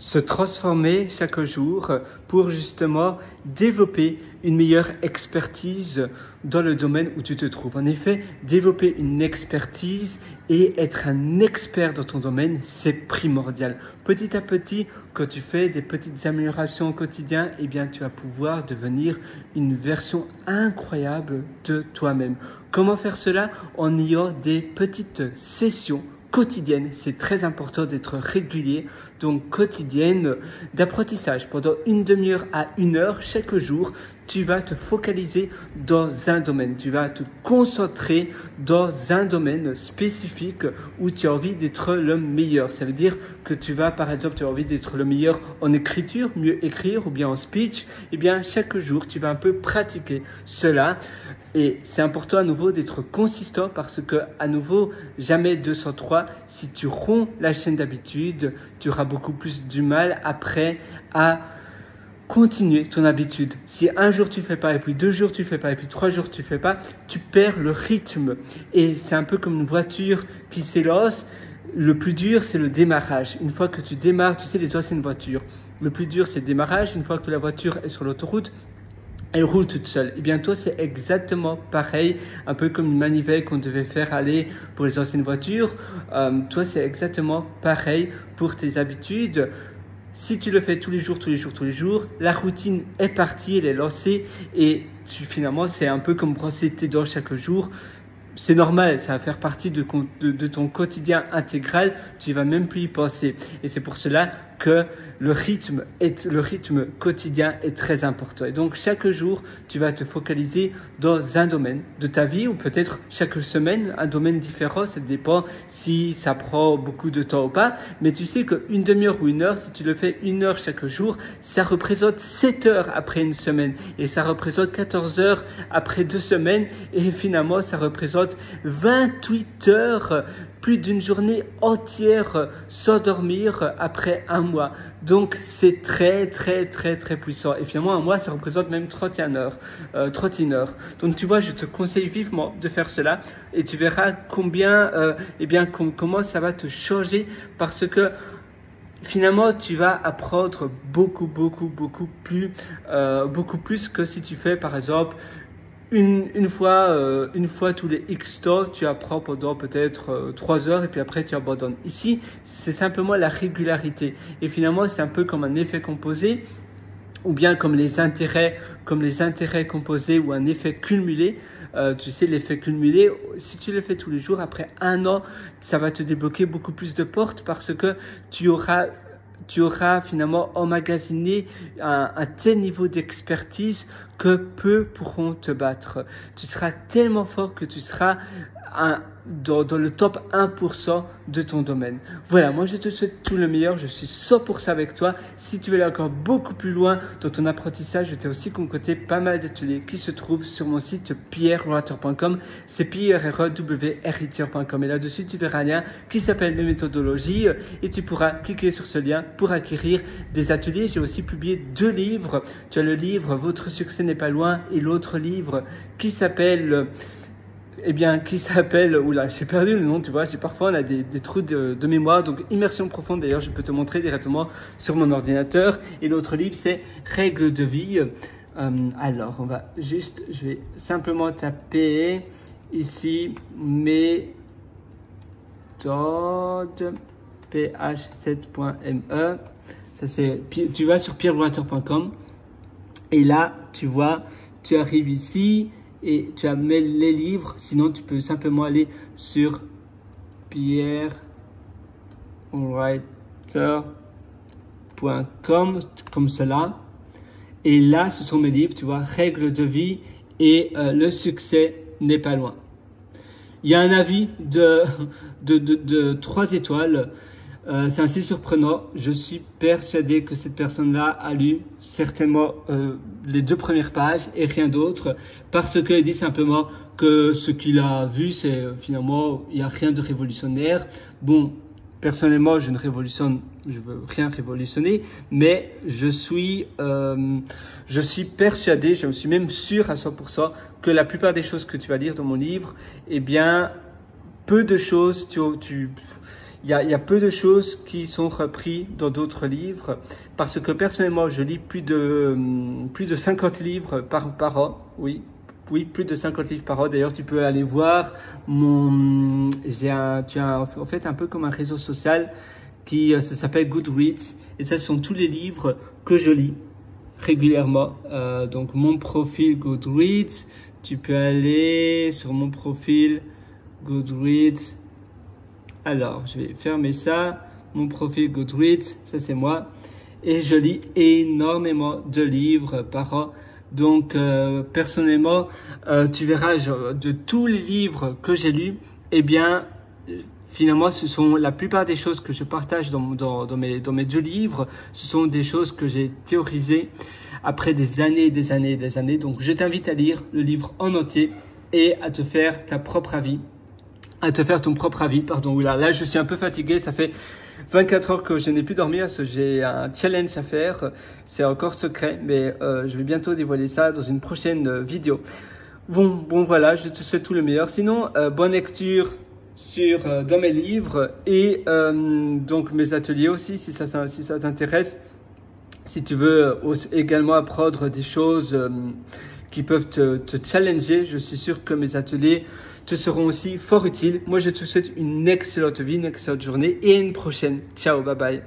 se transformer chaque jour pour justement développer une meilleure expertise dans le domaine où tu te trouves. En effet, développer une expertise et être un expert dans ton domaine, c'est primordial. Petit à petit, quand tu fais des petites améliorations au quotidien, eh bien, tu vas pouvoir devenir une version incroyable de toi-même. Comment faire cela? En ayant des petites sessions quotidienne, c'est très important d'être régulier, donc quotidienne d'apprentissage. Pendant une demi-heure à 1 heure chaque jour, tu vas te focaliser dans un domaine, tu vas te concentrer dans un domaine spécifique où tu as envie d'être le meilleur. Ça veut dire que tu vas, par exemple, tu as envie d'être le meilleur en écriture, mieux écrire ou bien en speech. Eh bien, chaque jour, tu vas un peu pratiquer cela. Et c'est important à nouveau d'être consistant parce que, à nouveau, jamais 203. Si tu romps la chaîne d'habitude, tu auras beaucoup plus du mal après à continuer ton habitude. Si un jour tu fais pas, et puis 2 jours tu fais pas, et puis 3 jours tu fais pas, tu perds le rythme. Et c'est un peu comme une voiture qui s'élance. Le plus dur, c'est le démarrage. Une fois que tu démarres, tu sais, les anciennes voitures, le plus dur, c'est le démarrage. Une fois que la voiture est sur l'autoroute, elle roule toute seule. Et bien toi, c'est exactement pareil, un peu comme une manivelle qu'on devait faire aller pour les anciennes voitures. Toi, c'est exactement pareil pour tes habitudes. Si tu le fais tous les jours, la routine est partie, elle est lancée et finalement, c'est un peu comme brosser tes dents chaque jour. C'est normal, ça va faire partie de ton quotidien intégral, tu ne vas même plus y penser. Et c'est pour cela que le rythme quotidien est très important. Et donc, chaque jour, tu vas te focaliser dans un domaine de ta vie ou peut-être chaque semaine, un domaine différent. Ça dépend si ça prend beaucoup de temps ou pas. Mais tu sais qu'une demi-heure ou 1 heure, si tu le fais 1 heure chaque jour, ça représente 7 heures après une semaine. Et ça représente 14 heures après 2 semaines. Et finalement, ça représente 28 heures, plus d'une journée entière sans dormir après un mois. Donc, c'est très puissant. Et finalement, un mois, ça représente même 31 heures. Donc, tu vois, je te conseille vivement de faire cela et tu verras comment ça va te changer parce que finalement, tu vas apprendre beaucoup plus que si tu fais, par exemple, une fois tous les X temps, tu apprends pendant peut-être 3 heures et puis après tu abandonnes. Ici, c'est simplement la régularité. Et finalement, c'est un peu comme un effet composé ou bien comme les intérêts composés ou un effet cumulé. Tu sais, l'effet cumulé, si tu le fais tous les jours, après 1 an, ça va te débloquer beaucoup plus de portes parce que tu auras finalement emmagasiné un tel niveau d'expertise que peu pourront te battre. Tu seras tellement fort que tu seras dans le top 1% de ton domaine. Voilà, moi je te souhaite tout le meilleur, je suis 100% avec toi. Si tu veux aller encore beaucoup plus loin dans ton apprentissage, je t'ai aussi concocté pas mal d'ateliers qui se trouvent sur mon site pierrewriter.com, c'est pierrewriter.com et là-dessus tu verras un lien qui s'appelle mes méthodologies et tu pourras cliquer sur ce lien pour acquérir des ateliers. J'ai aussi publié 2 livres. Tu as le livre Votre succès n'est pas loin et l'autre livre qui s'appelle oula, j'ai perdu le nom, tu vois, parfois on a des trous de mémoire, donc Immersion profonde, d'ailleurs, je peux te montrer directement sur mon ordinateur. Et l'autre livre, c'est Règles de vie. Alors, je vais simplement taper ici méthode ph7.me. Ça c'est, tu vas sur pierrewriter.com et là, tu vois, tu arrives ici. Et tu as les livres, sinon tu peux simplement aller sur pierrewriter.com comme cela. Et là, ce sont mes livres, tu vois, Règles de vie et Le succès n'est pas loin. Il y a un avis de 3 étoiles. C'est assez surprenant. Je suis persuadé que cette personne-là a lu certainement les 2 premières pages et rien d'autre parce qu'il dit simplement que ce qu'il a vu, c'est finalement, il n'y a rien de révolutionnaire. Bon, personnellement, je veux rien révolutionner, mais je suis persuadé, je suis même sûr à 100% que la plupart des choses que tu vas lire dans mon livre, eh bien, peu de choses, il y a peu de choses qui sont reprises dans d'autres livres parce que personnellement, je lis plus de 50 livres par an, oui. Oui, plus de 50 livres par an. D'ailleurs, tu peux aller voir tu as en fait un peu comme un réseau social qui ça s'appelle Goodreads. Et ça, ce sont tous les livres que je lis régulièrement. Donc, mon profil Goodreads. Tu peux aller sur mon profil Goodreads. Alors, je vais fermer ça. Mon profil Goodreads, ça c'est moi. Et je lis énormément de livres par an. Donc, personnellement, tu verras, de tous les livres que j'ai lus, eh bien, finalement, ce sont la plupart des choses que je partage dans mes 2 livres. Ce sont des choses que j'ai théorisées après des années et des années et des années. Donc, je t'invite à lire le livre en entier et à te faire ton propre avis. Pardon. Là, je suis un peu fatigué. Ça fait 24 heures que je n'ai plus dormi parce que j'ai un challenge à faire. C'est encore secret, mais je vais bientôt dévoiler ça dans une prochaine vidéo. Bon, voilà, je te souhaite tout le meilleur. Sinon, bonne lecture dans mes livres et donc mes ateliers aussi, si ça t'intéresse. Si tu veux également apprendre des choses qui peuvent te challenger, je suis sûr que mes ateliers te seront aussi fort utiles. Moi, je te souhaite une excellente vie, une excellente journée et à une prochaine. Ciao, bye bye.